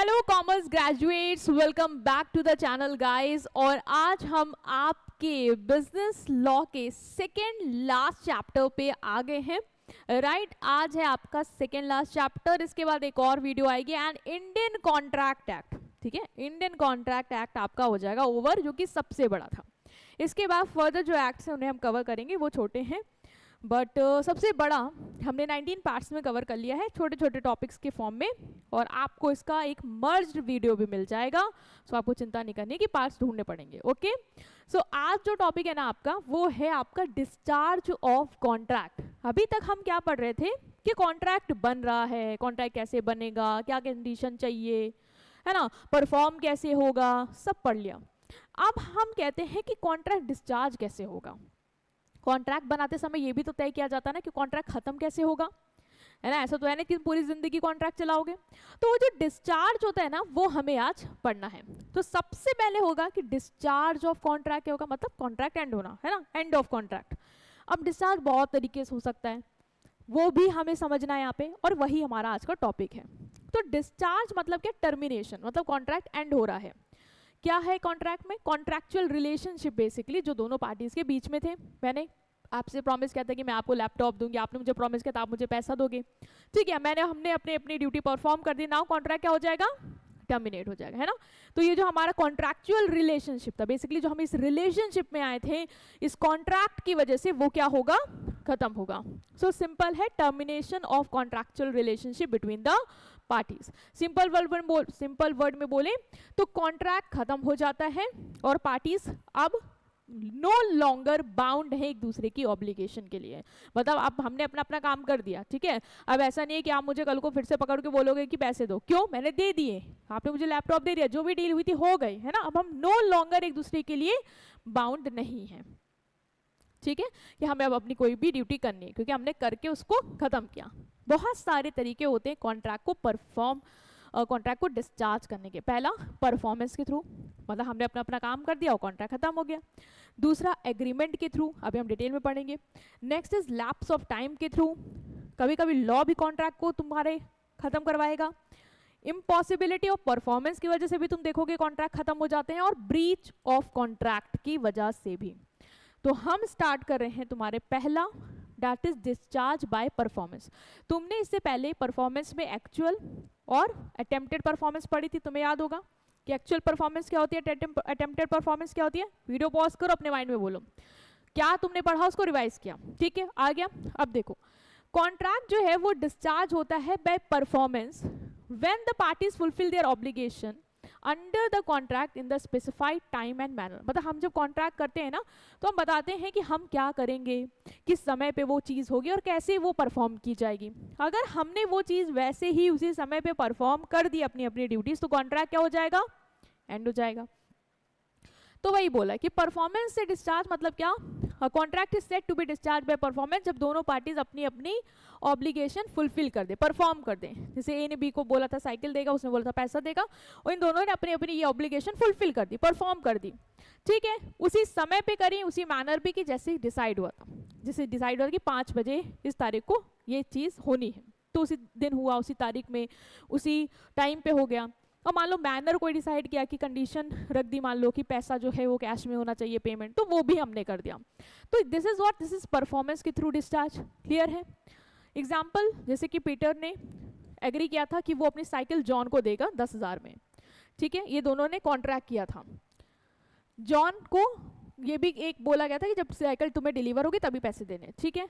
Hello commerce graduates, welcome back to the channel guys. और आज हम आपके बिजनेस लॉ के सेकेंड लास्ट चैप्टर पे आ गए हैं। राइट, आज है आपका सेकेंड लास्ट चैप्टर। इसके बाद एक और वीडियो आएगी एंड इंडियन कॉन्ट्रैक्ट एक्ट। ठीक है, इंडियन कॉन्ट्रैक्ट एक्ट आपका हो जाएगा ओवर, जो कि सबसे बड़ा था। इसके बाद फर्दर जो एक्ट्स हैं उन्हें हम कवर करेंगे, वो छोटे हैं बट सबसे बड़ा हमने 19 पार्ट्स में कवर कर लिया है, छोटे छोटे टॉपिक्स के फॉर्म में। और आपको इसका एक मर्ज्ड वीडियो भी मिल जाएगा, सो आपको चिंता नहीं करनी कि पार्ट्स ढूंढने पड़ेंगे। ओके, सो आज जो टॉपिक है ना आपका, वो है आपका डिस्चार्ज ऑफ कॉन्ट्रैक्ट। अभी तक हम क्या पढ़ रहे थे कि कॉन्ट्रैक्ट बन रहा है, कॉन्ट्रैक्ट कैसे बनेगा, क्या कंडीशन चाहिए, है ना, परफॉर्म कैसे होगा, सब पढ़ लिया। अब हम कहते हैं कि कॉन्ट्रैक्ट डिस्चार्ज कैसे होगा। कॉन्ट्रैक्ट बनाते समय ये भी तो तय किया जाता है ना कि कॉन्ट्रैक्ट खत्म कैसे होगा, है ना। ऐसा तो है ना कि पूरी जिंदगी कॉन्ट्रैक्ट चलाओगे। तो वो जो डिस्चार्ज होता है ना, वो हमें आज पढ़ना है। तो सबसे पहले होगा कि डिस्चार्ज ऑफ कॉन्ट्रैक्ट क्या होगा, मतलब कॉन्ट्रैक्ट एंड होना, है ना, एंड ऑफ कॉन्ट्रैक्ट। अब डिस्चार्ज बहुत तरीके से हो सकता है, वो भी हमें समझना है यहाँ पे, और वही हमारा आज का टॉपिक है। तो डिस्चार्ज मतलब क्या, टर्मिनेशन, मतलब कॉन्ट्रैक्ट एंड हो रहा है। क्या है कॉन्ट्रैक्ट में, कॉन्ट्रैक्चुअल रिलेशनशिप बेसिकली जो दोनों पार्टीज के बीच में थे। मैंने आपसे प्रॉमिस किया था कि मैं आपको लैपटॉप दूंगी, आपने मुझे प्रॉमिस किया था आप मुझे पैसा दोगे। ठीक है, हमने अपनी ड्यूटी परफॉर्म कर दी। नाउ कॉन्ट्रैक्ट क्या हो जाएगा, टर्मिनेट हो जाएगा, है ना। तो ये जो हमारा कॉन्ट्रैक्चुअल रिलेशनशिप था, बेसिकली जो हम इस रिलेशनशिप में आए थे, इस कॉन्ट्रैक्ट की वजह से वो क्या होगा, खत्म होगा। सो सिंपल है, termination of contractual relationship between the parties. Simple word में बोले तो कॉन्ट्रैक्ट खत्म हो जाता है और पार्टीज अब नो लॉन्गर बाउंड है एक दूसरे की ऑब्लिगेशन के लिए। मतलब अब हमने अपना काम कर दिया, ठीक है। अब ऐसा नहीं है कि आप मुझे कल को फिर से पकड़ के बोलोगे कि पैसे दो, क्यों, मैंने दे दिए, आपने मुझे लैपटॉप दे दिया, जो भी डील हुई थी हो गई, है ना। अब हम नो लॉन्गर एक दूसरे के लिए बाउंड नहीं है, ठीक है, कि हमें अब अपनी कोई भी ड्यूटी करनी है, क्योंकि हमने करके उसको खत्म किया। बहुत सारे तरीके होते हैं कॉन्ट्रैक्ट को डिस्चार्ज करने के। पहला, परफॉर्मेंस के थ्रू, मतलब हमने अपना काम कर दिया और कॉन्ट्रैक्ट खत्म हो गया। दूसरा, एग्रीमेंट के थ्रू, अभी हम डिटेल में पढ़ेंगे। Next is lapse of time के थ्रू, कभी कभी लॉ भी कॉन्ट्रैक्ट को तुम्हारे खत्म करवाएगा। इम्पॉसिबिलिटी ऑफ परफॉर्मेंस की वजह से भी तुम देखोगे कॉन्ट्रैक्ट खत्म हो जाते हैं, और ब्रीच ऑफ कॉन्ट्रैक्ट की वजह से भी। तो हम स्टार्ट कर रहे हैं तुम्हारे पहला, that is discharge by performance. तुमने इससे पहले परफॉर्मेंस में एक्चुअल और अटेम्प्टेड परफॉर्मेंस पढ़ी थी, तुम्हें याद होगा कि एक्चुअल परफॉर्मेंस क्या होती है, अटेम्प्टेड परफॉर्मेंस क्या होती है। वीडियो पॉज करो, अपने माइंड में बोलो क्या तुमने पढ़ा, उसको रिवाइज किया, ठीक है, आ गया। अब देखो, कॉन्ट्रैक्ट जो है वो डिस्चार्ज होता है by performance when the parties fulfil their obligation under the contract in the specified time and manner. मतलब हम जब कॉन्ट्रैक्ट करते हैं ना, तो हम बताते हैं कि हम क्या करेंगे, किस समय पे वो चीज़ होगी और कैसे वो परफॉर्म की जाएगी। अगर हमने वो चीज़ वैसे ही उसी समय पे परफॉर्म कर दी अपनी अपनी ड्यूटीज, तो कॉन्ट्रैक्ट क्या हो जाएगा, एंड हो जाएगा। तो वही बोला कि परफॉर्मेंस से डिस्चार्ज मतलब क्या, contract is set to be discharge by performance जब दोनों पार्टीज अपनी अपनी ऑब्लिगेशन फुलफिल कर दे, परफॉर्म कर दें। जैसे ए ने बी को बोला था साइकिल देगा, उसने बोला था पैसा देगा, और इन दोनों ने अपनी अपनी ये ऑब्लिगेशन फुलफिल कर दी, परफॉर्म कर दी, ठीक है। उसी समय पे करी, उसी मैनर पे कि जैसे डिसाइड हुआ था, जैसे डिसाइड हुआ कि 5 बजे इस तारीख को ये चीज़ होनी है, तो उसी दिन हुआ, उसी तारीख में, उसी टाइम पे हो गया। और मान लो मैनर कोई डिसाइड किया कि कंडीशन रख दी, मान लो कि पैसा जो है वो कैश में होना चाहिए पेमेंट, तो वो भी हमने कर दिया। तो this is what, this is performance के थ्रू डिस्चार्ज। क्लियर है। एग्जाम्पल, जैसे कि पीटर ने एग्री किया था कि वो अपनी साइकिल जॉन को देगा 10,000 में, ठीक है, ये दोनों ने कॉन्ट्रैक्ट किया था। जॉन को ये भी एक बोला गया था कि जब साइकिल तुम्हें डिलीवर होगी तभी पैसे देने, ठीक है।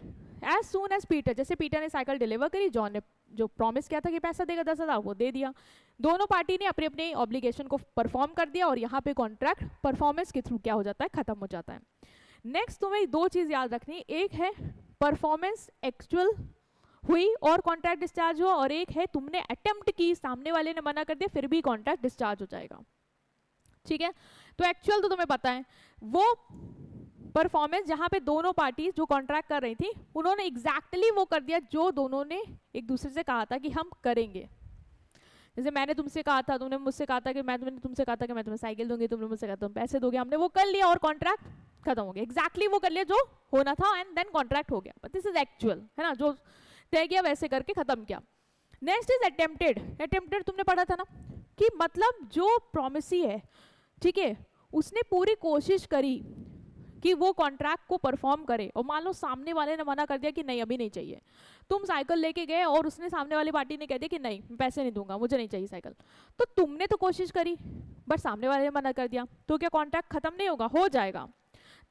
एज सून एज पीटर, जैसे पीटर ने साइकिल डिलीवर करी, जॉन ने जो प्रॉमिस किया था कि पैसा देगा 10,000, वो दे दिया। दोनों पार्टी ने अपनी अपनी ऑब्लिगेशन को परफॉर्म कर दिया, और यहाँ पे कॉन्ट्रैक्ट परफॉर्मेंस के थ्रू क्या हो जाता है, खत्म हो जाता है। नेक्स्ट तुम्हें 2 चीज याद रखनी, एक है परफॉर्मेंस एक्चुअल हुई और कॉन्ट्रैक्ट डिस्चार्ज हुआ, और एक है तुमने अटेम्प्ट की, सामने वाले ने मना कर दिया, फिर भी कॉन्ट्रैक्ट डिस्चार्ज हो जाएगा, ठीक है। तो एक्चुअल तो तुम्हें पता है, वो परफॉर्मेंस जहां पे दोनों पार्टी जो कॉन्ट्रैक्ट कर रही थी, उन्होंने एग्जैक्टली वो कर दिया जो दोनों ने एक दूसरे से कहा था कि हम करेंगे। जैसे मैंने तुमसे कहा था, तुमने मुझसे कहा था कि मैं तुमसे कहा था कि मैं तुम्हें साइकिल दूंगी, तुमने मुझसे कहा तुम पैसे दोगे, हमने वो कर लिया और कॉन्ट्रैक्ट खत्म हो गया। एग्जैक्टली वो कर लिया जो होना था, एंड देन कॉन्ट्रैक्ट हो गया। बट दिस इज एक्चुअल, है ना, जो तय किया वैसे करके खत्म किया। Next is attempted. अटेम्प्टेड तुमने पढ़ा था ना, कि मतलब जो प्रॉमिसी है, ठीक है, उसने पूरी कोशिश करी कि वो कॉन्ट्रैक्ट को परफॉर्म करे, और मान लो सामने वाले ने मना कर दिया कि नहीं अभी नहीं चाहिए, तुम साइकिल लेके गए और उसने सामने वाली पार्टी ने कह दिया कि नहीं पैसे नहीं दूंगा, मुझे नहीं चाहिए साइकिल, तो तुमने तो कोशिश करी बट सामने वाले ने मना कर दिया, तो क्या कॉन्ट्रैक्ट खत्म नहीं होगा? हो जाएगा,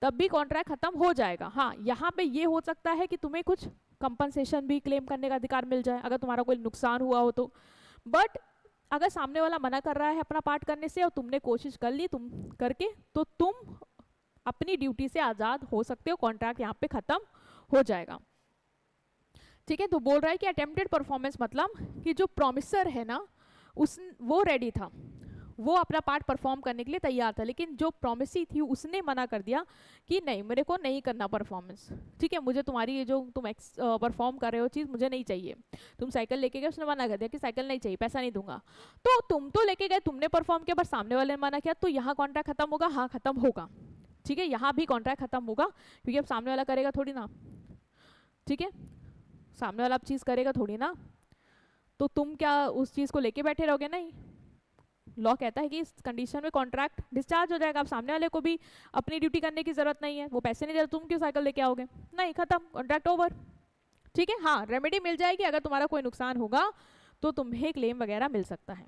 तब भी कॉन्ट्रैक्ट खत्म हो जाएगा। हाँ, यहाँ पे ये हो सकता है कि तुम्हें कुछ कंपनसेशन भी क्लेम करने का अधिकार मिल जाए अगर तुम्हारा कोई नुकसान हुआ हो तो, बट अगर सामने वाला मना कर रहा है अपना पार्ट करने से और तुमने कोशिश कर ली तुम करके, तो तुम अपनी ड्यूटी से आज़ाद हो सकते हो, कॉन्ट्रैक्ट यहाँ पे खत्म हो जाएगा। ठीक है, तो बोल रहा है कि अटेम्प्टेड परफॉर्मेंस मतलब कि जो प्रॉमिसर है ना वो रेडी था, वो अपना पार्ट परफॉर्म करने के लिए तैयार था, लेकिन जो प्रॉमिसी थी उसने मना कर दिया कि नहीं मेरे को नहीं करना परफॉर्मेंस, ठीक है, मुझे तुम्हारी ये जो तुम परफॉर्म कर रहे हो चीज़ मुझे नहीं चाहिए। तुम साइकिल लेके गए, उसने मना कर दिया कि साइकिल नहीं चाहिए, पैसा नहीं दूंगा, तो तुम तो लेके गए, तुमने परफॉर्म किया, पर सामने वाले ने मना किया, तो यहाँ कॉन्ट्रैक्ट खत्म होगा? हाँ खत्म होगा। ठीक है, यहाँ भी कॉन्ट्रैक्ट खत्म होगा, क्योंकि अब सामने वाला करेगा थोड़ी ना, ठीक है, सामने वाला अब चीज़ करेगा थोड़ी ना, तो तुम क्या उस चीज़ को लेके बैठे रहोगे? नहीं, लॉ कहता है कि इस कंडीशन में कॉन्ट्रैक्ट डिस्चार्ज हो जाएगा। अब सामने वाले को भी अपनी ड्यूटी करने की जरूरत नहीं है, वो पैसे नहीं दे रहे, तुम क्यों साइकिल लेके आओगे? नहीं, खत्म, कॉन्ट्रैक्ट ओवर। ठीक है, हाँ रेमेडी मिल जाएगी, अगर तुम्हारा कोई नुकसान होगा तो तुम्हें क्लेम वगैरह मिल सकता है।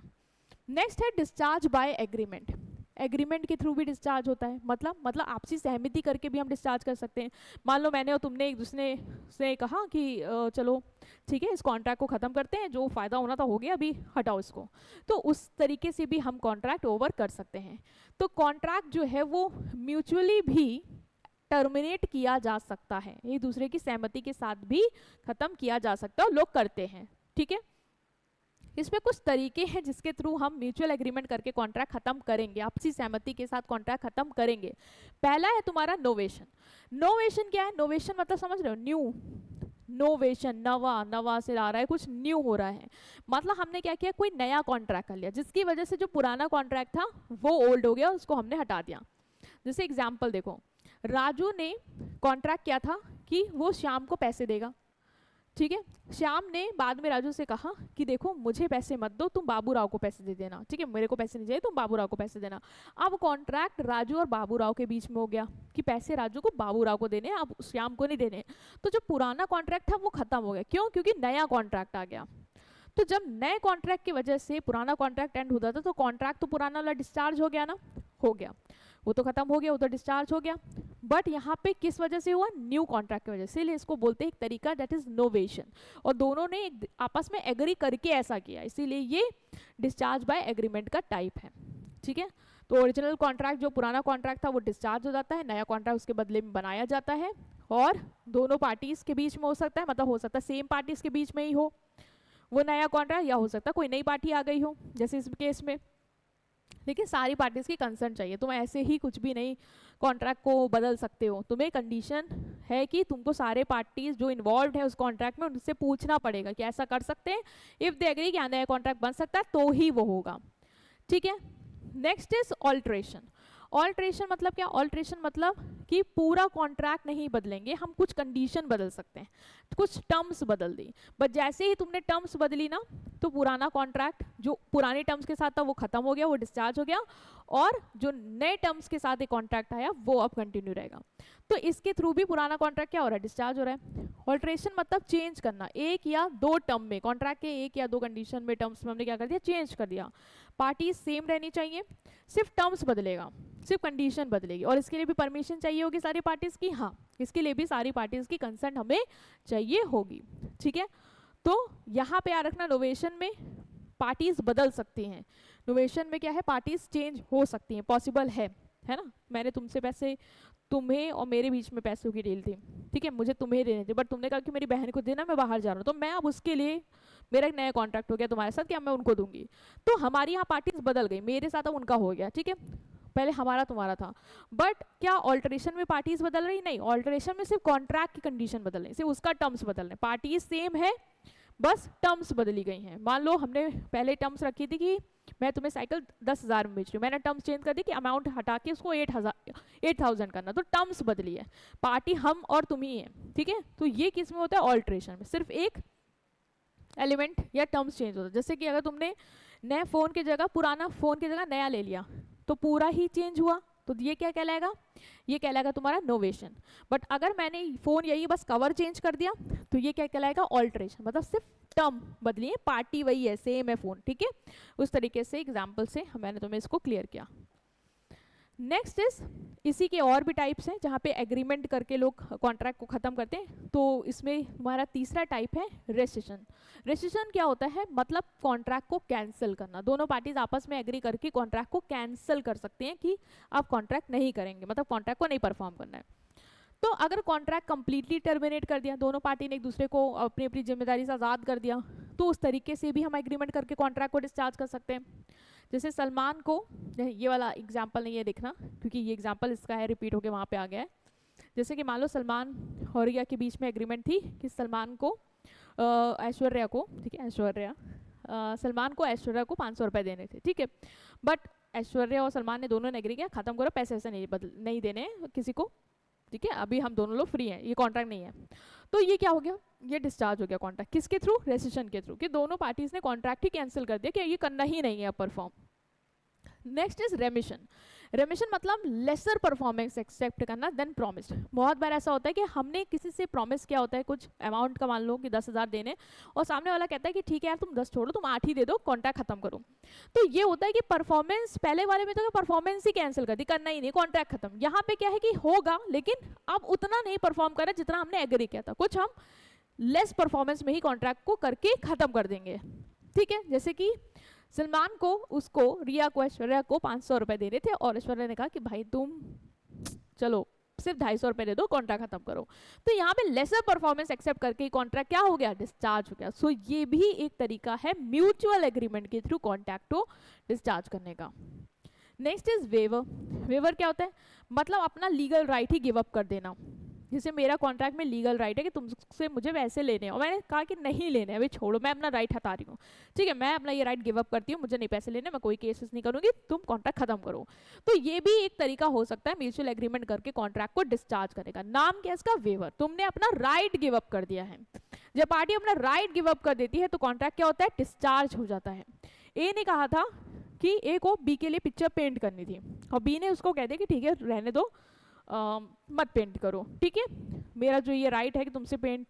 नेक्स्ट है डिस्चार्ज बाय एग्रीमेंट। एग्रीमेंट के थ्रू भी डिस्चार्ज होता है, मतलब आपसी सहमति करके भी हम डिस्चार्ज कर सकते हैं। मान लो मैंने और तुमने एक दूसरे से कहा कि चलो ठीक है इस कॉन्ट्रैक्ट को ख़त्म करते हैं, जो फ़ायदा होना था हो गया, अभी हटाओ इसको, तो उस तरीके से भी हम कॉन्ट्रैक्ट ओवर कर सकते हैं। तो कॉन्ट्रैक्ट जो है वो म्यूचुअली भी टर्मिनेट किया जा सकता है, एक दूसरे की सहमति के साथ भी ख़त्म किया जा सकता है, और लोग करते हैं। ठीक है, इसमें कुछ तरीके हैं जिसके थ्रू हम म्यूचुअल एग्रीमेंट करके कॉन्ट्रैक्ट खत्म करेंगे, आपसी सहमति के साथ कॉन्ट्रैक्ट खत्म करेंगे। पहला है तुम्हारा नोवेशन। नोवेशन क्या है? नोवेशन मतलब समझ रहे हो, न्यू, नोवेशन, नवा, नवा से आ रहा है, कुछ न्यू हो रहा है, मतलब हमने क्या किया, कोई नया कॉन्ट्रैक्ट कर लिया जिसकी वजह से जो पुराना कॉन्ट्रैक्ट था वो ओल्ड हो गया, उसको हमने हटा दिया। जैसे एग्जाम्पल देखो, राजू ने कॉन्ट्रैक्ट किया था कि वो श्याम को पैसे देगा, ठीक है, श्याम ने बाद में राजू से कहा कि देखो मुझे पैसे मत दो, तुम बाबूराव को पैसे दे देना, ठीक है, मेरे को पैसे नहीं चाहिए, तुम बाबूराव को पैसे देना। अब कॉन्ट्रैक्ट राजू और बाबूराव के बीच में हो गया कि पैसे राजू को बाबूराव को देने, अब श्याम को नहीं देने। तो जो पुराना कॉन्ट्रैक्ट था वो खत्म हो गया, क्यों? क्योंकि नया कॉन्ट्रैक्ट आ गया। तो जब नए कॉन्ट्रैक्ट की वजह से पुराना कॉन्ट्रैक्ट एंड होता था, तो कॉन्ट्रैक्ट तो पुराना वाला डिस्चार्ज हो गया ना, हो गया, वो तो खत्म हो गया, वो तो डिस्चार्ज हो गया, बट यहाँ पे किस वजह से हुआ? न्यू कॉन्ट्रैक्ट की वजह से, इसलिए इसको बोलते हैं एक तरीका दैट इज नोवेशन, और दोनों ने आपस में एग्री करके ऐसा किया, इसीलिए ये डिस्चार्ज बाय एग्रीमेंट का टाइप है। ठीक है, तो ओरिजिनल कॉन्ट्रैक्ट जो पुराना कॉन्ट्रैक्ट था वो डिस्चार्ज हो जाता है, नया कॉन्ट्रैक्ट उसके बदले में बनाया जाता है, और दोनों पार्टीज के बीच में हो सकता है, मतलब हो सकता है सेम पार्टीज के बीच में ही हो वो नया कॉन्ट्रैक्ट, या हो सकता है कोई नई पार्टी आ गई हो जैसे इस केस में, लेकिन सारी पार्टीज की कंसेंट चाहिए। तुम ऐसे ही कुछ भी नहीं कॉन्ट्रैक्ट को बदल सकते हो, तुम्हें कंडीशन है कि तुमको सारे पार्टीज जो इन्वॉल्व है उस कॉन्ट्रैक्ट में उनसे पूछना पड़ेगा कि ऐसा कर सकते हैं, इफ दे एग्री कि नया कॉन्ट्रैक्ट बन सकता है तो ही वो होगा। ठीक है, नेक्स्ट इज ऑल्ट्रेशन। ऑल्ट्रेशन मतलब क्या? ऑल्ट्रेशन मतलब कि पूरा कॉन्ट्रैक्ट नहीं बदलेंगे, हम कुछ कंडीशन बदल सकते हैं, कुछ टर्म्स बदल दी, बट जैसे ही तुमने टर्म्स बदली ना तो पुराना कॉन्ट्रैक्ट जो पुराने टर्म्स के साथ था वो खत्म हो गया, वो डिस्चार्ज हो गया, और जो नए टर्म्स के साथ एक कॉन्ट्रैक्ट आया वो अब कंटिन्यू रहेगा। तो इसके थ्रू भी पुराना कॉन्ट्रैक्ट क्या हो रहा है? डिस्चार्ज हो रहा है। ऑल्ट्रेशन मतलब चेंज करना, एक या दो टर्म में, कॉन्ट्रैक्ट के एक या दो कंडीशन में, टर्म्स में हमने क्या कर दिया? चेंज कर दिया। पार्टी सेम रहनी चाहिए, सिर्फ टर्म्स बदलेगा, सिर्फ कंडीशन बदलेगी, और इसके लिए भी परमिशन चाहिए होगी सारी पार्टीज की। हाँ, इसके लिए भी सारी पार्टीज की कंसेंट हमें चाहिए होगी। ठीक है, तो यहाँ पे याद रखना नोवेशन में पार्टीज बदल सकती हैं, नोवेशन में क्या है? पार्टीज चेंज हो सकती हैं, पॉसिबल है ना। मैंने तुमसे पैसे, तुम्हें और मेरे बीच में पैसों की डील थी, ठीक है, मुझे तुम्हें देने थे, बट तुमने कहा कि मेरी बहन को देना, मैं बाहर जा रहा हूँ, तो मैं अब उसके लिए मेरा एक नया कॉन्ट्रैक्ट हो गया तुम्हारे साथ कि अब मैं उनको दूंगी, तो हमारी यहाँ पार्टीज बदल गई, मेरे साथ अब उनका हो गया। ठीक है, पहले हमारा तुम्हारा था, बट क्या ऑल्टरेशन में पार्टीज बदल रही? नहीं, ऑल्टरेशन में सिर्फ कॉन्ट्रैक्ट की कंडीशन बदल रही, सिर्फ उसका टर्म्स बदल रहे, पार्टीज सेम है, बस टर्म्स बदली गई हैं। मान लो हमने पहले टर्म्स रखी थी कि मैं तुम्हें साइकिल 10,000 में बेच रही हूँ, मैंने टर्म्स चेंज कर दी कि अमाउंट हटा के उसको 8,000 करना, तो टर्म्स बदली है, पार्टी हम और तुम ही है। ठीक है, तो ये किस में होता है? ऑल्ट्रेशन में, सिर्फ एक एलिमेंट या टर्म्स चेंज होता है। जैसे कि अगर तुमने नए फ़ोन की जगह पुराना फ़ोन की जगह नया ले लिया तो पूरा ही चेंज हुआ, तो ये क्या कहलाएगा, ये कहलाएगा तुम्हारा नोवेशन। बट अगर मैंने फ़ोन यही बस कवर चेंज कर दिया तो ये क्या कहलाएगा, ऑल्ट्रेशन, मतलब सिर्फ टर्म बदली है, पार्टी वही है, सेम है फ़ोन, ठीक है। उस तरीके से एग्जाम्पल से मैंने तुम्हें इसको क्लियर किया। नेक्स्ट इज, इसी के और भी टाइप्स हैं जहाँ पे एग्रीमेंट करके लोग कॉन्ट्रैक्ट को ख़त्म करते हैं। तो इसमें हमारा तीसरा टाइप है रेसिशन। रेसिशन क्या होता है, मतलब कॉन्ट्रैक्ट को कैंसिल करना। दोनों पार्टीज आपस में एग्री करके कॉन्ट्रैक्ट को कैंसिल कर सकते हैं कि आप कॉन्ट्रैक्ट नहीं करेंगे, मतलब कॉन्ट्रैक्ट को नहीं परफॉर्म करना है। तो अगर कॉन्ट्रैक्ट कंप्लीटली टर्मिनेट कर दिया, दोनों पार्टी ने एक दूसरे को अपनी अपनी जिम्मेदारी से आज़ाद कर दिया, तो उस तरीके से भी हम एग्रीमेंट करके कॉन्ट्रैक्ट को डिस्चार्ज कर सकते हैं। जैसे सलमान को, ये वाला एग्जाम्पल नहीं है देखना क्योंकि ये एग्जाम्पल इसका है, रिपीट होके वहाँ पे आ गया है। जैसे कि मान लो सलमान और रिया के बीच में एग्रीमेंट थी कि सलमान को ऐश्वर्या को, ठीक है, ऐश्वर्या सलमान को ऐश्वर्या को 500 रुपये देने थे, ठीक है। बट ऐश्वर्या और सलमान ने दोनों ने एग्री किया, खत्म करो, पैसे वैसे नहीं देने किसी को, ठीक है, अभी हम दोनों लोग फ्री हैं, ये कॉन्ट्रैक्ट नहीं है। तो ये क्या हो गया, ये डिस्चार्ज हो गया कॉन्ट्रैक्ट, किसके थ्रू, रेसिशन के थ्रू, कि दोनों पार्टीज ने कॉन्ट्रैक्ट ही कैंसिल कर दिया कि ये करना ही नहीं है परफॉर्म। Next is रेमिशन। रेमिशन मतलब लेसर परफॉर्मेंस एक्सेप्ट करना देन प्रॉमिस्ड। बहुत बार ऐसा होता है कि हमने किसी से प्रॉमिस किया होता है कुछ अमाउंट का, मान लो कि 10,000 देने, और सामने वाला कहता है कि ठीक है यार तुम 10 छोड़ो, तुम 8 ही दे दो, कॉन्ट्रैक्ट खत्म करो। तो ये होता है कि परफॉर्मेंस, पहले वाले में तो परफॉर्मेंस ही कैंसिल कर दी, करना ही नहीं, कॉन्ट्रैक्ट खत्म। यहाँ पे क्या है कि होगा लेकिन अब उतना नहीं परफॉर्म कर रहा जितना हमने एग्री किया था, कुछ हम लेस परफॉर्मेंस में ही कॉन्ट्रैक्ट को करके खत्म कर देंगे, ठीक है। जैसे कि सलमान को, उसको, रिया को, ऐश्वर्या को 500 रुपए देने थे और ऐश्वर्या ने कहा कि भाई तुम चलो सिर्फ 250 रुपए दे दो, कॉन्ट्रैक्ट खत्म करो। तो यहाँ पे लेसर परफॉर्मेंस एक्सेप्ट करके कॉन्ट्रैक्ट क्या हो गया, डिस्चार्ज हो गया। सो ये भी एक तरीका है म्यूचुअल एग्रीमेंट के थ्रू कॉन्ट्रैक्ट को डिस्चार्ज करने का। Next is waiver. वेवर क्या होता है, मतलब अपना लीगल राइट ही गिव अप कर देना। जैसे मेरा कॉन्ट्रैक्ट में लीगल राइट है कि तुमसे मुझे वैसे लेने हैं और मैंने कहा कि नहीं लेने, अभी छोड़ो, मैं अपना राइट हटा रही हूँ, ठीक है, मैं अपना ये राइट गिव अप करती हूँ, मुझे नहीं पैसे लेने, मैं कोई केसेस नहीं करूँगी, तुम कॉन्ट्रैक्ट खत्म करो। तो ये भी एक तरीका हो सकता है म्यूचुअल एग्रीमेंट करके कॉन्ट्रैक्ट को डिस्चार्ज करने का। नाम क्या है इसका, वेवर। तुमने अपना राइट गिव अप कर दिया है। जब पार्टी अपना राइट गिव अप कर देती है तो कॉन्ट्रैक्ट क्या होता है, डिस्चार्ज हो जाता है। ए ने कहा था कि ए को बी के लिए पिक्चर पेंट करनी थी और बी ने उसको कह दिया कि ठीक है रहने दो, मत पेंट करो, ठीक है, मेरा जो ये राइट है कि तुमसे पेंट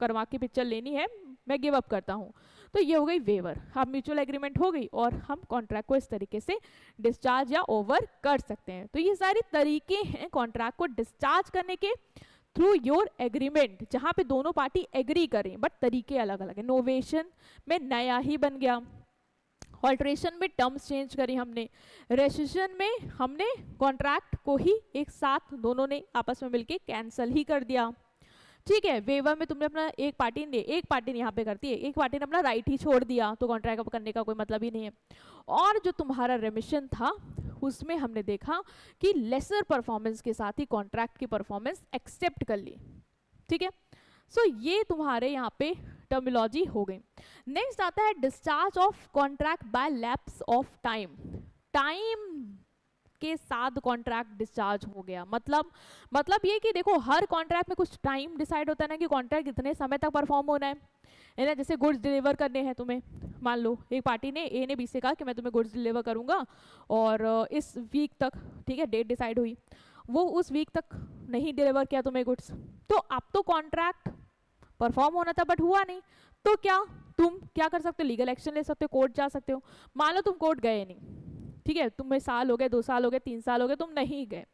करवा के पिक्चर लेनी है, मैं गिव अप करता हूँ। तो ये हो गई वेवर। अब म्यूचुअल एग्रीमेंट हो गई और हम कॉन्ट्रैक्ट को इस तरीके से डिस्चार्ज या ओवर कर सकते हैं। तो ये सारे तरीके हैं कॉन्ट्रैक्ट को डिस्चार्ज करने के थ्रू योर एग्रीमेंट, जहाँ पे दोनों पार्टी एग्री करें, बट तरीके अलग अलग है। नोवेशन में नया ही बन गया, ऑल्ट्रेशन में टर्म्स चेंज करी हमने, रेसिशन में हमने कॉन्ट्रैक्ट को ही एक साथ दोनों ने आपस में मिलके कैंसिल ही कर दिया, ठीक है। वेवर में तुमने अपना एक पार्टी ने यहाँ पे करती है, एक पार्टी ने अपना राइट ही छोड़ दिया, तो कॉन्ट्रैक्ट करने का कोई मतलब ही नहीं है। और जो तुम्हारा रेमिशन था उसमें हमने देखा कि लेसर परफॉर्मेंस के साथ ही कॉन्ट्रैक्ट की परफॉर्मेंस एक्सेप्ट कर ली, ठीक है। सो ये तुम्हारे यहाँ पे टर्मिनोलॉजी हो गई। नेक्स्ट आता है discharge of contract by lapse of time. Time के साथ कॉन्ट्रैक्ट डिस्चार्ज हो गया, मतलब ये कि देखो हर कॉन्ट्रैक्ट में कुछ टाइम डिसाइड होता है ना कि कॉन्ट्रैक्ट इतने समय तक परफॉर्म होना है ना। जैसे गुड्स डिलीवर करने हैं तुम्हें, मान लो एक पार्टी ने, ए ने बी से कहा कि मैं तुम्हें गुड्स डिलीवर करूंगा और इस वीक तक, ठीक है, डेट डिसाइड हुई, वो उस वीक तक नहीं डिलीवर किया तुम्हें गुड्स, तो अब तो कॉन्ट्रैक्ट परफॉर्म होना था बट हुआ नहीं, तो तुम क्या कर सकते हो, लीगल एक्शन ले सकते हो, कोर्ट जा सकते हो। मान लो तुम कोर्ट गए नहीं, ठीक है, तुम्हें साल हो गए, 2 साल हो गए, 3 साल हो गए, तुम नहीं गए,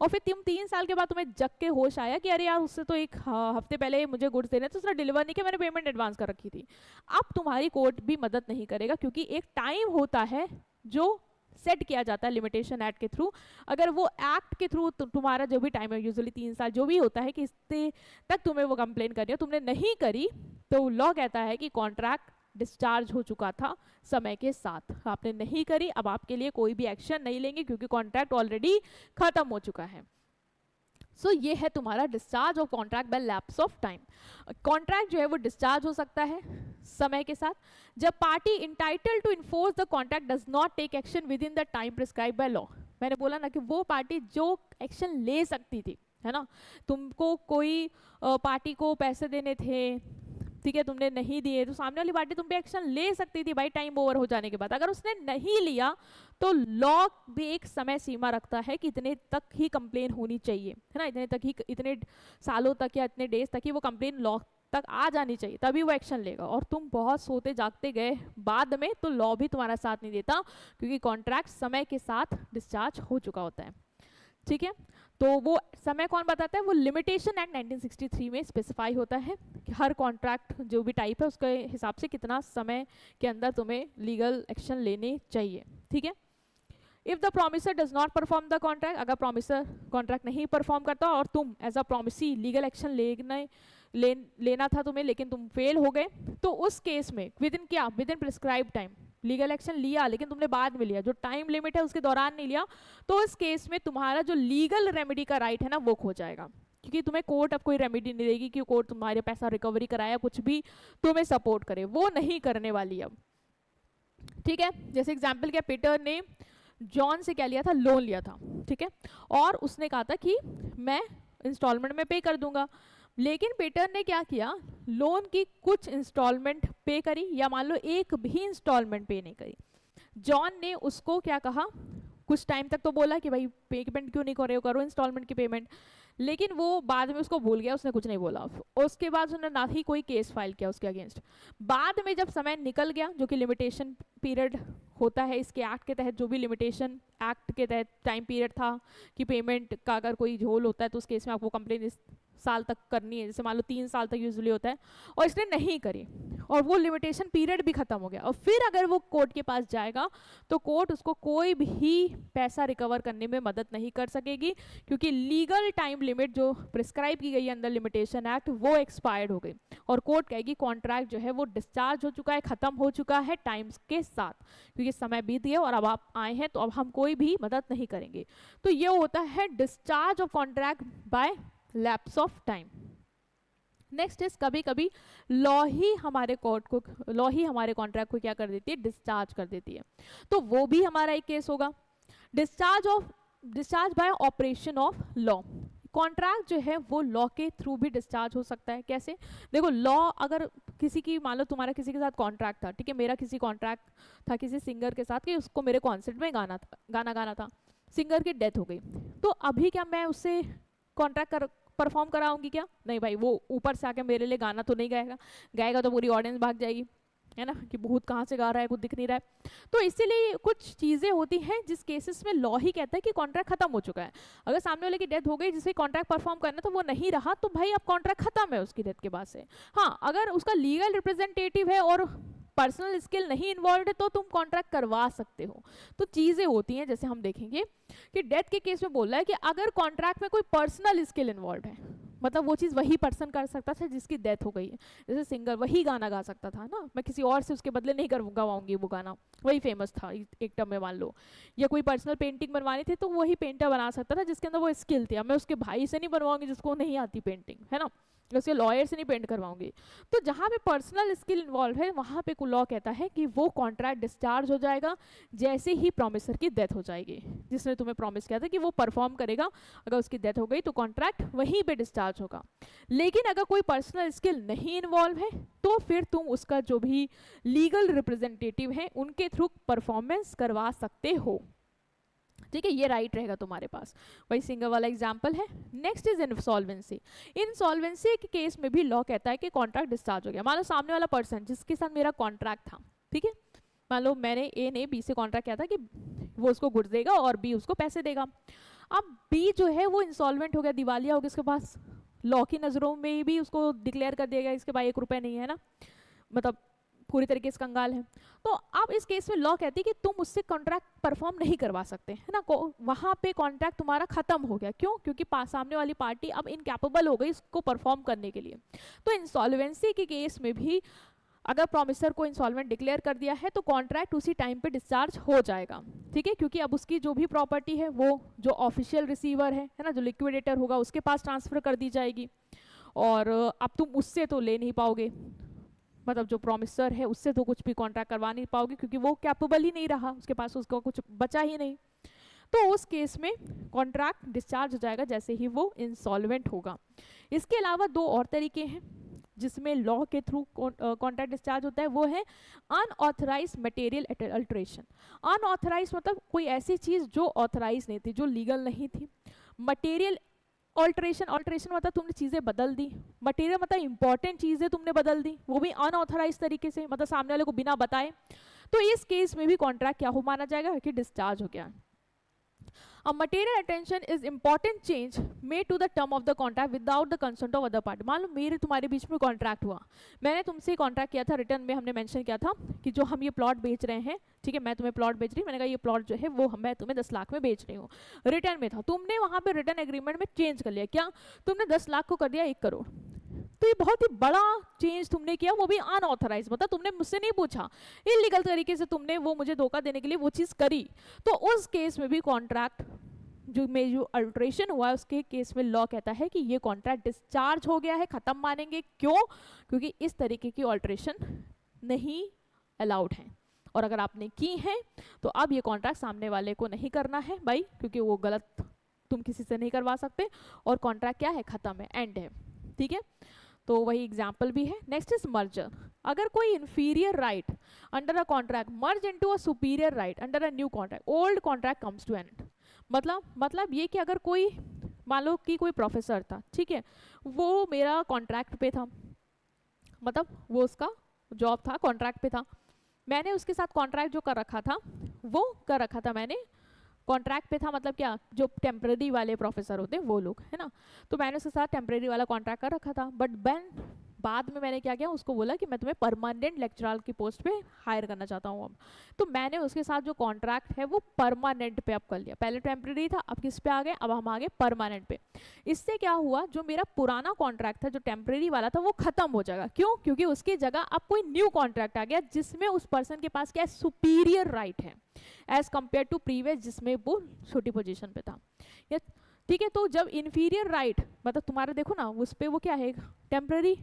और फिर तुम 3 साल के बाद तुम्हें जग के होश आया कि अरे यार उससे तो एक हफ्ते पहले मुझे गुड्स देने तो उसने डिलीवर नहीं किया, मैंने पेमेंट एडवांस कर रखी थी। अब तुम्हारी कोर्ट भी मदद नहीं करेगा क्योंकि एक टाइम होता है जो सेट किया जाता है लिमिटेशन एक्ट के थ्रू। अगर वो एक्ट के थ्रू तुम्हारा जो भी टाइम है, यूजुअली 3 साल जो भी होता है, कि इससे तक तुम्हें वो कंप्लेन करनी हो, तुमने नहीं करी, तो लॉ कहता है कि कॉन्ट्रैक्ट डिस्चार्ज हो चुका था समय के साथ, आपने नहीं करी, अब आपके लिए कोई भी एक्शन नहीं लेंगे क्योंकि कॉन्ट्रैक्ट ऑलरेडी खत्म हो चुका है। सो ये है तुम्हारा discharge of contract by lapse of time. Contract जो है वो डिस्चार्ज हो सकता है समय के साथ जब party entitled to enforce the contract does not take action within the time prescribe by law. मैंने बोला ना कि वो पार्टी जो एक्शन ले सकती थी, है ना, तुमको कोई पार्टी को पैसे देने थे, ठीक है, तुमने नहीं दिए तो सामने वाली पार्टी तुम पे एक्शन ले सकती थी भाई टाइम ओवर हो जाने के बाद। अगर उसने नहीं लिया तो लॉ भी एक समय सीमा रखता है कि इतने तक ही कंप्लेन होनी चाहिए, है ना, इतने तक ही, इतने सालों तक या इतने डेज तक ही वो कंप्लेन लॉ तक आ जानी चाहिए, तभी वो एक्शन लेगा। और तुम बहुत सोते जागते गए बाद में तो लॉ भी तुम्हारा साथ नहीं देता, क्योंकि कॉन्ट्रैक्ट समय के साथ डिस्चार्ज हो चुका होता है। ठीक है, तो वो समय कौन बताता है, वो लिमिटेशन एक्ट 1963 में स्पेसिफाई होता है कि हर कॉन्ट्रैक्ट जो भी टाइप है उसके हिसाब से कितना समय के अंदर तुम्हें लीगल एक्शन लेने चाहिए। ठीक है, if the promisor does not perform the contract, अगर प्रोमिसर कॉन्ट्रैक्ट नहीं परफॉर्म करता और तुम as a promisee legal action लेना था तुम्हें लेकिन तुम फेल हो गए, तो उस केस में विद इन क्या, with in prescribe time legal action लिया लेकिन तुमने बाद में लिया, जो टाइम लिमिट है उसके दौरान नहीं लिया, तो इस केस में तुम्हारा जो लीगल रेमेडी का राइट है ना वो खो जाएगा, क्योंकि तुम्हें कोर्ट अब कोई रेमेडी नहीं देगी कि कोर्ट तुम्हारे पैसा रिकवरी कराया कुछ भी तुम्हें सपोर्ट करे, वो नहीं करने वाली अब। ठीक है, जैसे एग्जाम्पल क्या, पीटर ने जॉन से क्या लिया था, लोन लिया था, ठीक है, और उसने कहा था कि मैं इंस्टॉलमेंट में पे कर दूंगा, लेकिन पीटर ने क्या किया, लोन की कुछ इंस्टॉलमेंट पे करी या मान लो एक भी इंस्टॉलमेंट पे नहीं करी। जॉन ने उसको क्या कहा, कुछ टाइम तक तो बोला कि भाई पेमेंट क्यों नहीं कर रहे हो, करो इंस्टॉलमेंट की पेमेंट, लेकिन वो बाद में उसको भूल गया, उसने कुछ नहीं बोला। उसके बाद उसने ना ही कोई केस फाइल किया उसके अगेंस्ट। बाद में जब समय निकल गया, जो कि लिमिटेशन पीरियड होता है इसके एक्ट के तहत, जो भी लिमिटेशन एक्ट के तहत टाइम पीरियड था कि पेमेंट का अगर कोई झोल होता है तो उस केस में आपको कंप्लेन इस साल तक करनी है, जैसे मान लो 3 साल तक यूजुअली होता है, और इसने नहीं करी और वो लिमिटेशन पीरियड भी खत्म हो गया, और फिर अगर वो कोर्ट के पास जाएगा तो कोर्ट उसको कोई भी पैसा रिकवर करने में मदद नहीं कर सकेगी, क्योंकि लीगल टाइम लिमिट जो प्रिस्क्राइब की गई है अंदर लिमिटेशन एक्ट वो एक्सपायर्ड हो गई, और कोर्ट कहेगी कॉन्ट्रैक्ट जो है वो डिस्चार्ज हो चुका है, खत्म हो चुका है टाइम्स के साथ, क्योंकि समय बीत गया और अब आप आए हैं तो अब हम कोई भी मदद नहीं करेंगे। तो ये होता है discharge of contract by lapse of time. Next is कभी कभी लॉ ही हमारे कॉन्ट्रैक्ट को क्या कर देती है, डिस्चार्ज कर देती है, तो वो भी हमारा एक केस होगा। Discharge by operation of law, contract जो है वो लॉ के थ्रू भी डिस्चार्ज हो सकता है। कैसे, देखो लॉ अगर किसी की, मान लो तुम्हारा किसी के साथ कॉन्ट्रैक्ट था, ठीक है, मेरा किसी कॉन्ट्रैक्ट था किसी सिंगर के साथ कि उसको मेरे कॉन्सर्ट में गाना गाना था, सिंगर की डेथ हो गई, तो अभी क्या मैं उससे कॉन्ट्रैक्ट परफॉर्म कराऊंगी क्या, नहीं भाई, वो ऊपर से आके मेरे लिए गाना तो नहीं गाएगा तो पूरी ऑडियंस भाग जाएगी, है ना, कि भूत कहाँ से गा रहा है, कुछ दिख नहीं रहा है। तो इसीलिए कुछ चीज़ें होती हैं जिस केसेस में लॉ ही कहता है कि कॉन्ट्रैक्ट खत्म हो चुका है। अगर सामने वाले की डेथ हो गई जिसे कॉन्ट्रैक्ट परफॉर्म करना तो वो नहीं रहा, तो भाई अब कॉन्ट्रैक्ट खत्म है उसकी डेथ के बाद से। हाँ, अगर उसका लीगल रिप्रेजेंटेटिव है और पर्सनल स्किल नहीं इन्वॉल्व है तो तुम कॉन्ट्रैक्ट करवा सकते हो। तो चीज़ें होती हैं, जैसे हम देखेंगे कि डेथ के केस में बोल रहा है कि अगर कॉन्ट्रैक्ट में कोई पर्सनल स्किल इन्वॉल्व है, मतलब वो चीज़ वही पर्सन कर सकता था जिसकी डेथ हो गई है, जैसे सिंगर वही गाना गा सकता था ना, मैं किसी और से उसके बदले नहीं गवाऊंगी वो गाना, वही फेमस था एक टर्म में मान लो, या कोई पर्सनल पेंटिंग बनवानी थी तो वही पेंटर बना सकता था जिसके अंदर वो स्किल थी। मैं उसके भाई से नहीं बनवाऊंगी जिसको नहीं आती पेंटिंग, है ना, उसके लॉयर से नहीं पेंट करवाऊंगी। तो जहाँ पे पर्सनल स्किल इन्वॉल्व है वहाँ पे लॉ कहता है कि वो कॉन्ट्रैक्ट डिस्चार्ज हो जाएगा जैसे ही प्रॉमिसर की डेथ हो जाएगी, जिसने तुम्हें प्रॉमिस किया था कि वो परफॉर्म करेगा, अगर उसकी डेथ हो गई तो कॉन्ट्रैक्ट वहीं पे डिस्चार्ज होगा। लेकिन अगर कोई पर्सनल स्किल नहीं इन्वॉल्व है तो फिर तुम उसका जो भी लीगल रिप्रेजेंटेटिव है उनके थ्रू परफॉर्मेंस करवा सकते हो। ठीक है, ये राइट रहेगा तुम्हारे पास, वही सिंगर वाला एग्जांपल है। Next is insolvency. इंसॉल्वेंसी के केस में भी लॉ कहता है कि कॉन्ट्रैक्ट डिस्चार्ज हो गया। मान लो सामने वाला पर्सन जिसके साथ मेरा कॉन्ट्रैक्ट था, ठीक है, मान लो मैंने ए ने बी से कॉन्ट्रैक्ट किया था कि वो उसको गुड्स देगा और बी उसको पैसे देगा। अब बी जो है वो इंसॉल्वेंट हो गया, दिवालिया हो गया, उसके पास लॉ की नज़रों में भी उसको डिक्लेयर कर दिया गया इसके पास 1 रुपये नहीं है ना, मतलब पूरी तरीके से कंगाल है। तो अब इस केस में लॉ कहती है कि तुम उससे कॉन्ट्रैक्ट परफॉर्म नहीं करवा सकते, है ना, वहाँ पे कॉन्ट्रैक्ट तुम्हारा खत्म हो गया। क्यों? क्योंकि सामने वाली पार्टी अब इनकैपेबल हो गई इसको परफॉर्म करने के लिए। तो इंसॉल्वेंसी के केस में भी अगर प्रॉमिसर को इंसॉल्वेंट डिक्लेयर कर दिया है तो कॉन्ट्रैक्ट उसी टाइम पे डिस्चार्ज हो जाएगा, ठीक है, क्योंकि अब उसकी जो भी प्रॉपर्टी है वो जो ऑफिशियल रिसीवर है ना, जो लिक्विडेटर होगा उसके पास ट्रांसफर कर दी जाएगी, और अब तुम उससे तो ले नहीं पाओगे, मतलब जो प्रॉमिसर है उससे तो कुछ भी कॉन्ट्रैक्ट करवा नहीं पाओगे क्योंकि वो कैपेबल ही नहीं रहा, उसके पास उसका कुछ बचा ही नहीं। तो उस केस में कॉन्ट्रैक्ट डिस्चार्ज हो जाएगा जैसे ही वो इंसॉल्वेंट होगा। इसके अलावा 2 और तरीके हैं। जिसमें लॉ के थ्रू कॉन्ट्रैक्ट डिस्चार्ज होता है वो है अनऑथराइज मटेरियल अल्टरेशन। अनऑथराइज मतलब कोई ऐसी चीज जो ऑथराइज नहीं थी, जो लीगल नहीं थी। मटेरियल ऑल्ट्रेशन, ऑल्ट्रेशन मतलब तुमने चीजें बदल दी। मटेरियल मतलब इंपॉर्टेंट चीजें तुमने बदल दी, वो भी अनऑथराइज तरीके से, मतलब सामने वाले को बिना बताए। तो इस केस में भी कॉन्ट्रैक्ट क्या हो माना जाएगा कि डिस्चार्ज हो गया। A material attention is important change made to the term of the contract without the consent of other party। मान लो मेरे तुम्हारे बीच में कॉन्ट्रैक्ट हुआ, मैंने तुमसे कॉन्ट्रैक्ट किया था, रिटर्न में हमने मेंशन किया था कि जो हम ये प्लॉट बेच रहे हैं, ठीक है, मैं तुम्हें प्लॉट बेच रही हूँ, मैंने कहा ये प्लॉट जो है वो मैं तुम्हें 10 लाख में बेच रही हूँ, रिटर्न में था। तुमने वहां पे रिटर्न एग्रीमेंट में चेंज कर लिया, क्या तुमने 10 लाख को कर दिया 1 करोड़। तो ये बहुत ही बड़ा चेंज तुमने किया, वो भी अनऑथराइज, मतलब तुमने मुझसे नहीं पूछा, इलीगल तरीके से तुमने वो मुझे धोखा देने के लिए वो चीज करी। तो उस केस में भी कॉन्ट्रैक्ट जो अल्ट्रेशन हुआ है उसके केस में लॉ कहता है कि ये कॉन्ट्रैक्ट डिस्चार्ज हो गया है, खत्म मानेंगे। क्यों? क्योंकि इस तरीके की अल्ट्रेशन नहीं अलाउड है, और अगर आपने की है तो अब ये कॉन्ट्रैक्ट सामने वाले को नहीं करना है भाई, क्योंकि वो गलत तुम किसी से नहीं करवा सकते, और कॉन्ट्रैक्ट क्या है, खत्म है, एंड है। ठीक है, तो वही एग्जाम्पल भी है। Next is merger. अगर कोई inferior right under a contract merge into a superior right under a new contract, old contract comes to end. मतलब ये कि अगर कोई, मान लो कि कोई प्रोफेसर था, ठीक है, वो मेरा कॉन्ट्रैक्ट पे था, मतलब वो उसका जॉब था, कॉन्ट्रैक्ट पे था, मैंने उसके साथ कॉन्ट्रैक्ट जो कर रखा था वो कर रखा था, मैंने कॉन्ट्रैक्ट पे था, मतलब क्या, जो टेम्परेरी वाले प्रोफेसर होते हैं वो लोग, है ना, तो मैंने उसके साथ टेम्परेरी वाला कॉन्ट्रैक्ट कर रखा था। बट बाद में मैंने क्या किया, उसको बोला कि मैं तुम्हें परमानेंट लेक्चरर की पोस्ट पे हायर करना चाहता हूँ अब। तो मैंने उसके साथ जो कॉन्ट्रैक्ट है वो परमानेंट पे अब कर लिया, पहले टेम्परेरी था, अब किस पे आ गए, अब हम आ गए परमानेंट पे। इससे क्या हुआ, जो मेरा पुराना कॉन्ट्रैक्ट था जो टेम्परेरी वाला था वो खत्म हो जाएगा। क्यों? क्योंकि उसकी जगह अब कोई न्यू कॉन्ट्रैक्ट आ गया जिसमें उस पर्सन के पास क्या सुपीरियर राइट है एज कंपेयर टू प्रीवियस जिसमें वो छोटी पोजीशन पे था। ठीक है, तो जब इन्फीरियर राइट, मतलब तुम्हारा देखो ना उस पे वो क्या है, टेम्पररी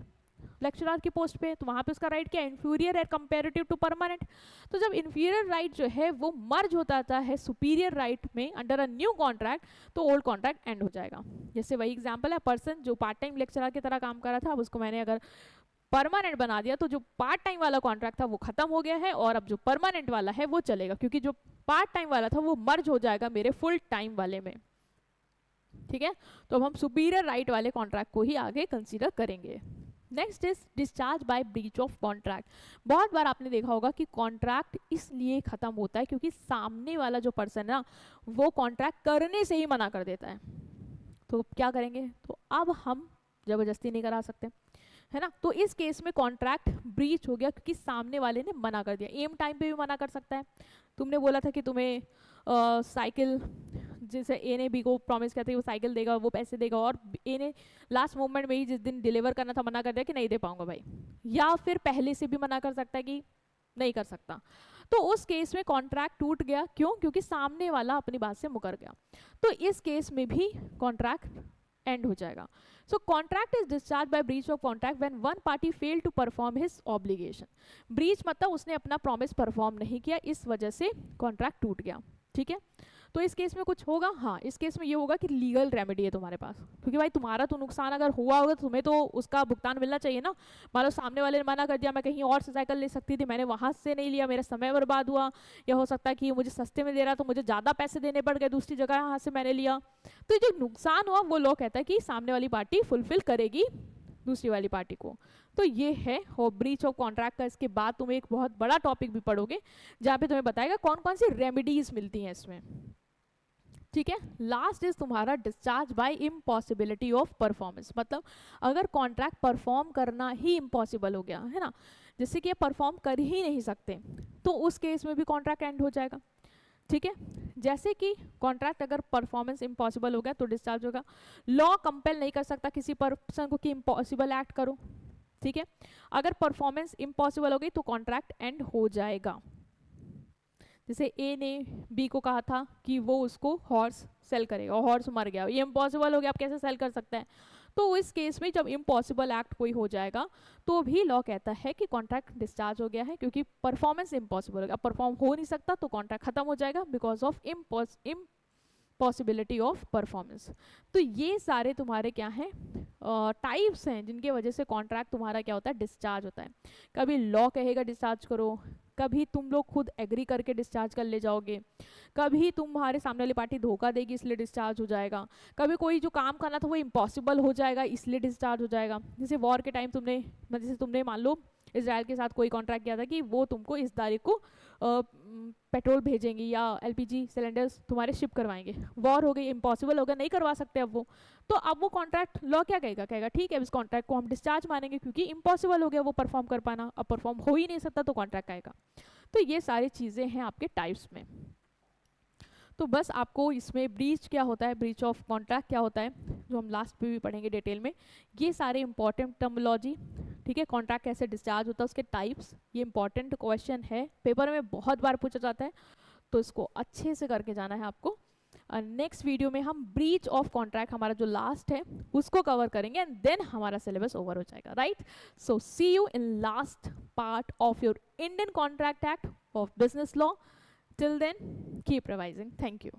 लेक्चरर की पोस्ट पे, तो वहां पे उसका राइट क्या है, इन्फीरियर है कंपैरेटिव टू परमानेंट। तो जब इन्फीरियर राइट जो है वो मर्ज होता जाता है सुपीरियर राइट में अंडर अ न्यू कॉन्ट्रैक्ट, तो ओल्ड कॉन्ट्रैक्ट एंड हो जाएगा। जैसे वही एग्जांपल है, पर्सन जो पार्ट टाइम लेक्चरर की तरह काम कर रहा था, अब उसको मैंने अगर परमानेंट बना दिया तो जो पार्ट टाइम वाला कॉन्ट्रैक्ट था वो खत्म हो गया है, और अब जो परमानेंट वाला है वो चलेगा, क्योंकि जो पार्ट टाइम वाला था वो मर्ज हो जाएगा मेरे फुल टाइम वाले में। ठीक है, तो अब हम सुपीरियर राइट वाले कॉन्ट्रैक्ट को ही आगे कंसीडर करेंगे। Next is discharge by breach of contract. बहुत बार आपने देखा होगा कि कॉन्ट्रैक्ट इसलिए खत्म होता है क्योंकि सामने वाला जो पर्सन है ना वो कॉन्ट्रैक्ट करने से ही मना कर देता है। तो क्या करेंगे, तो अब हम जबरदस्ती नहीं करा सकते, है ना। तो इस केस में कॉन्ट्रैक्ट ब्रीच हो गया क्योंकि सामने वाले ने मना कर दिया। एम टाइम पे भी मना कर सकता है। तुमने बोला था कि तुम्हें साइकिल, जैसे ए ने बी को प्रॉमिस किया था कि वो साइकिल देगा, वो पैसे देगा, और ए ने लास्ट मोमेंट में ही जिस दिन डिलीवर करना था मना कर दिया कि नहीं दे पाऊंगा भाई, या फिर पहले से भी मना कर सकता है कि नहीं कर सकता। तो उस केस में कॉन्ट्रैक्ट टूट गया। क्यों? क्योंकि सामने वाला अपनी बात से मुकर गया। तो इस केस में भी कॉन्ट्रैक्ट एंड हो जाएगा। So contract is discharged by breach of contract when one party failed to perform his obligation. Breach मतलब उसने अपना promise perform नहीं किया, इस वजह से contract टूट गया। ठीक है, तो इस केस में कुछ होगा, हाँ इस केस में ये होगा कि लीगल रेमेडी है तुम्हारे पास, क्योंकि भाई तुम्हारा तो नुकसान अगर हुआ होगा तो तुम्हें तो उसका भुगतान मिलना चाहिए ना। मान लो सामने वाले ने मना कर दिया, मैं कहीं और से साइकिल ले सकती थी, मैंने वहां से नहीं लिया, मेरा समय बर्बाद हुआ, या हो सकता है कि मुझे सस्ते में दे रहा तो मुझे ज़्यादा पैसे देने पड़ गए, दूसरी जगह यहाँ से मैंने लिया, तो जो नुकसान हुआ वो लोग कहता है कि सामने वाली पार्टी फुलफिल करेगी दूसरी वाली पार्टी को। तो ये है ब्रीच ऑफ कॉन्ट्रैक्ट का। इसके बाद तुम एक बहुत बड़ा टॉपिक भी पढ़ोगे जहाँ पे तुम्हें बताएगा कौन कौन सी रेमेडीज मिलती हैं इसमें। ठीक है, लास्ट इज तुम्हारा discharge by impossibility of performance. मतलब अगर कॉन्ट्रैक्ट परफॉर्म करना ही इम्पॉसिबल हो गया है ना, जैसे कि ये परफॉर्म कर ही नहीं सकते, तो उस केस में भी कॉन्ट्रैक्ट एंड हो जाएगा। ठीक है, जैसे कि कॉन्ट्रैक्ट अगर परफॉर्मेंस इम्पॉसिबल हो गया तो डिस्चार्ज होगा। लॉ कंपेल नहीं कर सकता किसी पर्सन को कि इम्पॉसिबल एक्ट करो। ठीक है, अगर परफॉर्मेंस इम्पॉसिबल हो गई तो कॉन्ट्रैक्ट एंड हो जाएगा। जैसे ए ने बी को कहा था कि वो उसको हॉर्स सेल करेगा और हॉर्स मर गया, ये इम्पॉसिबल हो गया, आप कैसे सेल कर सकते हैं। तो इस केस में जब इम्पॉसिबल एक्ट कोई हो जाएगा तो भी लॉ कहता है कि कॉन्ट्रैक्ट डिस्चार्ज हो गया है, क्योंकि परफॉर्मेंस इम्पॉसिबल हो गया, परफॉर्म हो नहीं सकता तो कॉन्ट्रैक्ट खत्म हो जाएगा because of possibility of performance. तो ये सारे तुम्हारे क्या हैं, टाइप्स हैं जिनके वजह से कॉन्ट्रैक्ट तुम्हारा क्या होता है, डिस्चार्ज होता है। कभी लॉ कहेगा डिस्चार्ज करो, कभी तुम लोग खुद एग्री करके डिस्चार्ज कर ले जाओगे, कभी तुम्हारे सामने वाली पार्टी धोखा देगी इसलिए डिस्चार्ज हो जाएगा, कभी कोई जो काम करना था वो इम्पॉसिबल हो जाएगा इसलिए डिस्चार्ज हो जाएगा। जैसे वॉर के टाइम जैसे तुमने मान लो इसराइल के साथ कोई कॉन्ट्रैक्ट किया था कि वो तुमको इस तारीख को पेट्रोल भेजेंगी या एलपीजी सिलेंडर्स तुम्हारे शिप करवाएंगे, वॉर हो गई, इम्पॉसिबल हो गया, नहीं करवा सकते अब वो, तो अब वो कॉन्ट्रैक्ट लॉ क्या कहेगा ठीक है अब इस कॉन्ट्रैक्ट को हम डिस्चार्ज मानेंगे क्योंकि इम्पॉसिबल हो गया वो परफॉर्म कर पाना, अब परफॉर्म हो ही नहीं सकता तो कॉन्ट्रैक्ट आएगा। तो ये सारी चीज़ें हैं आपके टाइप्स में। तो बस आपको इसमें ब्रीच क्या होता है, ब्रीच ऑफ कॉन्ट्रैक्ट क्या होता है, जो हम लास्ट पे भी पढ़ेंगे डिटेल में, ये सारे इंपॉर्टेंट टर्मिनोलॉजी, ठीक है, कॉन्ट्रैक्ट कैसे डिस्चार्ज होता है उसके टाइप्स, ये इंपॉर्टेंट क्वेश्चन है, पेपर में बहुत बार पूछा जाता है, तो इसको अच्छे से करके जाना है आपको। नेक्स्ट वीडियो में हम ब्रीच ऑफ कॉन्ट्रैक्ट हमारा जो लास्ट है उसको कवर करेंगे एंड देन हमारा सिलेबस ओवर हो जाएगा, right. So see you in last part of your Indian contract act of business law. Till then, keep revising. Thank you.